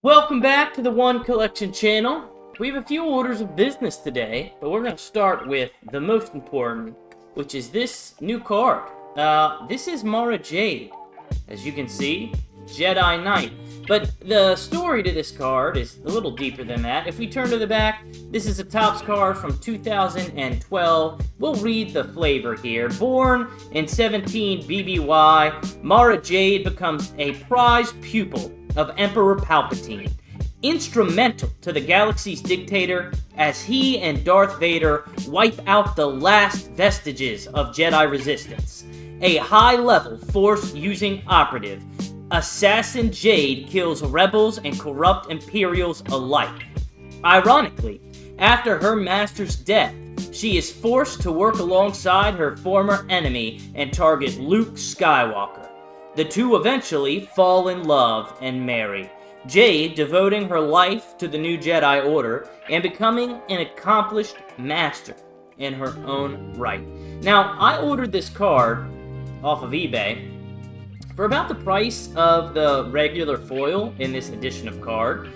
Welcome back to the One Collection channel. We have a few orders of business today, but we're going to start with the most important, which is this new card. This is Mara Jade. As you can see, Jedi Knight. But the story to this card is a little deeper than that. If we turn to the back, this is a Topps card from 2012. We'll read the flavor here. Born in 17 BBY, Mara Jade becomes a prized pupil of Emperor Palpatine, instrumental to the galaxy's dictator as he and Darth Vader wipe out the last vestiges of Jedi resistance. A high-level Force-using operative, Assassin Jade kills rebels and corrupt Imperials alike. Ironically, after her master's death, she is forced to work alongside her former enemy and target Luke Skywalker. The two eventually fall in love and marry, Jade devoting her life to the new Jedi Order and becoming an accomplished master in her own right. Now, I ordered this card off of eBay for about the price of the regular foil in this edition of card.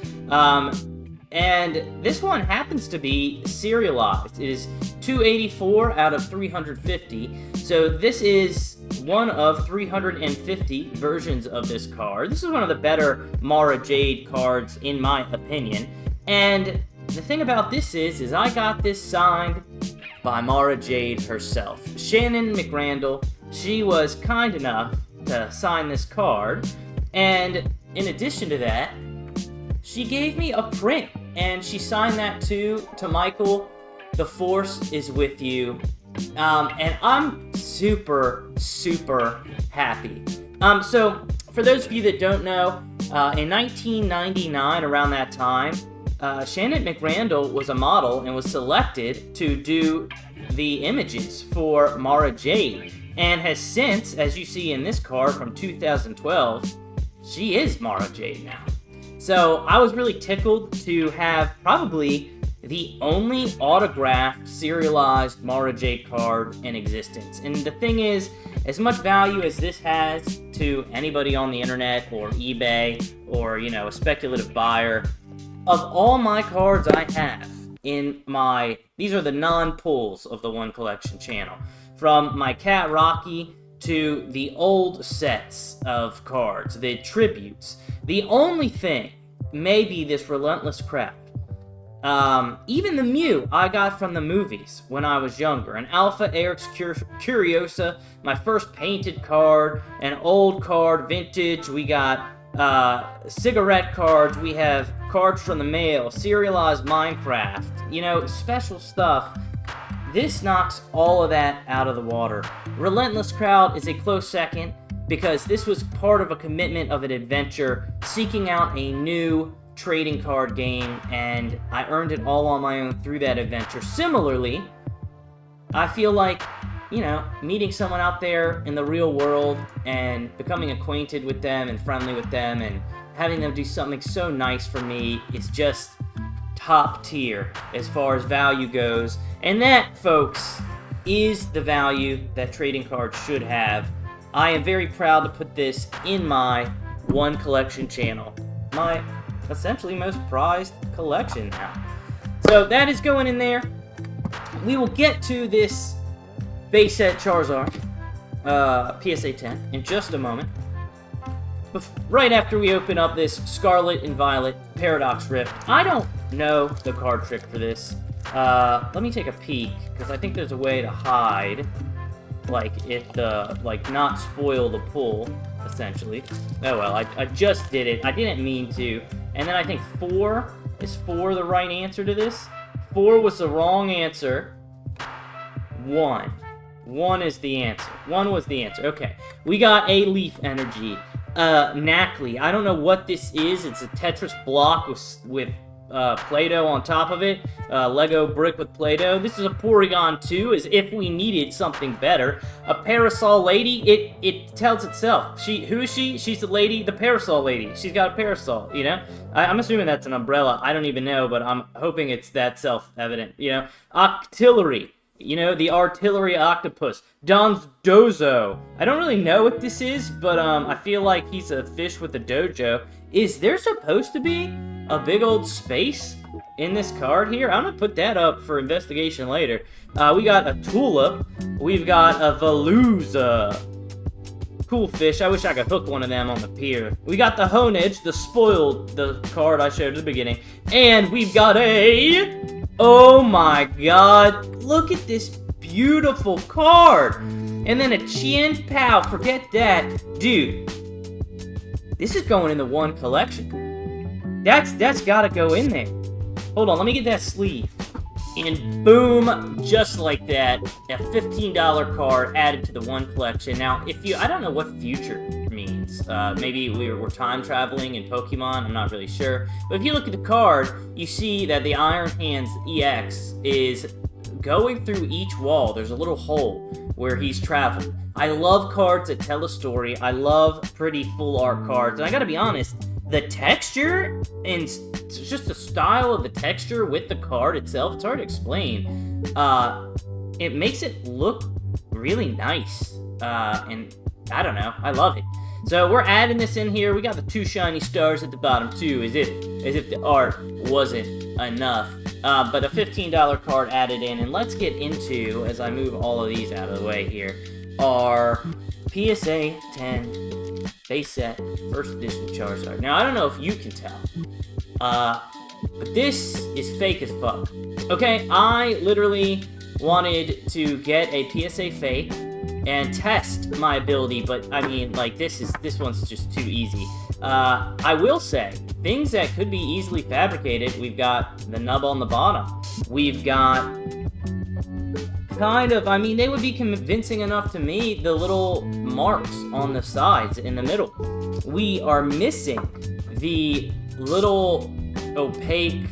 And this one happens to be serialized. It is 284 out of 350. So this is one of 350 versions of this card. This is one of the better Mara Jade cards, in my opinion. And the thing about this is I got this signed by Mara Jade herself. Shannon McRandall, she was kind enough to sign this card. And in addition to that, she gave me a print. And she signed that too to Michael. The Force is with you. And I'm super, super happy. So, for those of you that don't know, in 1999, around that time, Shannon McRandall was a model and was selected to do the images for Mara Jade. And has since, as you see in this card from 2012, she is Mara Jade now. So I was really tickled to have probably the only autographed, serialized Mara Jade card in existence. And the thing is, as much value as this has to anybody on the internet or eBay or, a speculative buyer, of all my cards I have in my... These are the non-pulls of the One Collection channel. From my Cat Rocky to the old sets of cards, the tributes. The only thing may be this Relentless Craft. Even the Mew I got from the movies when I was younger. An Alpha Eric's Curiosa, my first painted card, an old card, vintage. We got cigarette cards. We have cards from the mail, serialized Minecraft. Special stuff. This knocks all of that out of the water. Relentless Crowd is a close second because this was part of a commitment of an adventure, seeking out a new trading card game, and I earned it all on my own through that adventure. Similarly, I feel like, meeting someone out there in the real world and becoming acquainted with them and friendly with them and having them do something so nice for me is just top tier as far as value goes. And that, folks, is the value that trading cards should have. I am very proud to put this in my One Collection channel. My essentially most prized collection now. So that is going in there. We will get to this base set Charizard PSA 10 in just a moment. Right after we open up this Scarlet and Violet Paradox Rift. I don't know the card trick for this. Let me take a peek, because I think there's a way to hide, not spoil the pull, essentially. Oh well, I just did it. I didn't mean to. And then I think 4 is 4 the right answer to this. 4 was the wrong answer. 1. 1 is the answer. 1 was the answer. Okay. We got a Leaf Energy. Knackley. I don't know what this is. It's a Tetris block with Play-Doh on top of it. Lego brick with Play-Doh. This is a Porygon 2, as if we needed something better. A Parasol Lady. It tells itself. Who is she? She's the lady, the Parasol Lady. She's got a parasol, I'm assuming that's an umbrella. I don't even know, but I'm hoping it's that self-evident, Octillery. The artillery octopus. Don's Dozo. I don't really know what this is, but I feel like he's a fish with a dojo. Is there supposed to be a big old space in this card here? I'm gonna put that up for investigation later. We got a Tulip. We've got a Veluza. Cool fish. I wish I could hook one of them on the pier. We got the Honedge, the card I showed at the beginning. And we've got a... Oh my god. Look at this beautiful card. And then a Chien Pao. Forget that. Dude. This is going in the one collection. That's gotta go in there. Hold on, let me get that sleeve. And boom, just like that, a $15 card added to the one collection. Now, I don't know what future means. Maybe we're time traveling in Pokemon, I'm not really sure. But if you look at the card, you see that the Iron Hands EX is going through each wall. There's a little hole where he's traveled. I love cards that tell a story. I love pretty full art cards. And I gotta be honest, the texture and just the style of the texture with the card itself, it's hard to explain. It makes it look really nice. And I don't know, I love it. So we're adding this in here. We got the 2 shiny stars at the bottom too, as if the art wasn't enough. But a $15 card added in, and let's get into, as I move all of these out of the way here, our PSA 10 base set first edition Charizard. Now, I don't know if you can tell, but this is fake as fuck. Okay, I literally wanted to get a PSA fake and test my ability, but I mean, like, this one's just too easy. I will say, things that could be easily fabricated, we've got the nub on the bottom. We've got I mean, they would be convincing enough to me, the little marks on the sides in the middle. We are missing the little opaque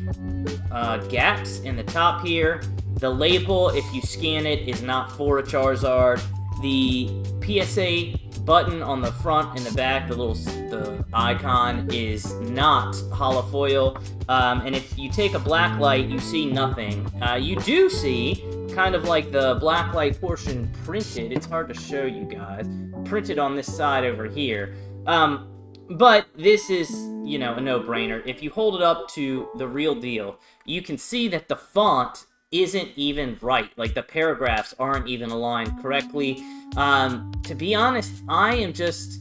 gaps in the top here. The label, if you scan it, is not for a Charizard. The PSA button on the front and the back, the icon, is not holofoil. And if you take a black light, you see nothing. You do see kind of like the black light portion printed. It's hard to show you guys. Printed on this side over here. But this is, you know, a no-brainer. If you hold it up to the real deal, you can see that the font isn't even right. Like, the paragraphs aren't even aligned correctly. To be honest, I am just,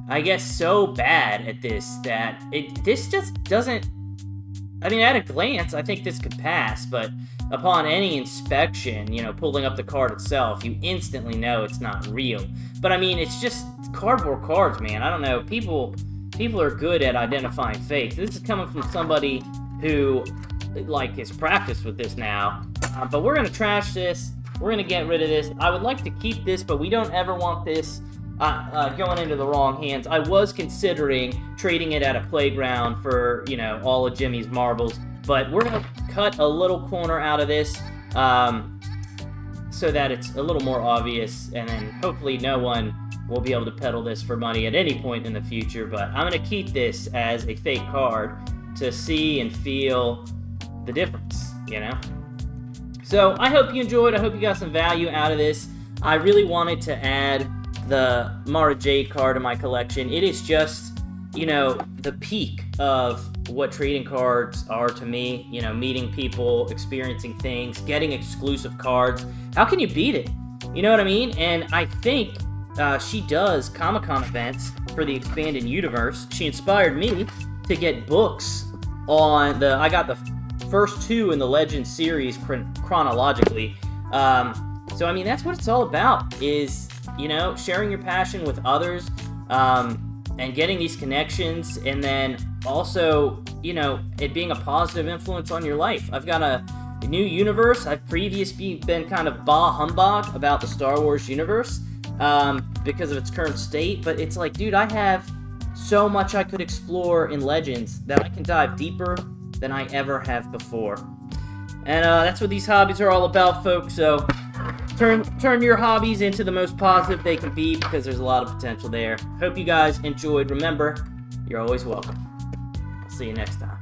I guess, so bad at this that this just doesn't... I mean, at a glance, I think this could pass, but upon any inspection, you know, pulling up the card itself, you instantly know it's not real. But I mean, it's just cardboard cards, man. I don't know. People are good at identifying fakes. This is coming from somebody who, like, is practiced with this now. But we're gonna trash this. We're gonna get rid of this. I would like to keep this, but we don't ever want this going into the wrong hands. I was considering trading it at a playground for, you know, all of Jimmy's marbles, but we're gonna cut a little corner out of this so that it's a little more obvious, and then hopefully no one will be able to peddle this for money at any point in the future. But I'm gonna keep this as a fake card to see and feel the difference, you know? So I hope you enjoyed. I hope you got some value out of this. I really wanted to add the Mara Jade card in my collection. It is just, you know, the peak of what trading cards are to me. You know, meeting people, experiencing things, getting exclusive cards. How can you beat it? You know what I mean? And I think she does Comic-Con events for the Expanded Universe. She inspired me to get books on I got the first 2 in the Legends series chronologically. So, I mean, that's what it's all about, is, you know, sharing your passion with others, and getting these connections, and then also, you know, it being a positive influence on your life. I've got a new universe. I've previously been kind of bah humbug about the Star Wars universe because of its current state, but it's like, dude, I have so much I could explore in Legends that I can dive deeper than I ever have before. And that's what these hobbies are all about, folks. So turn your hobbies into the most positive they can be, because there's a lot of potential there. Hope you guys enjoyed. Remember, you're always welcome. See you next time.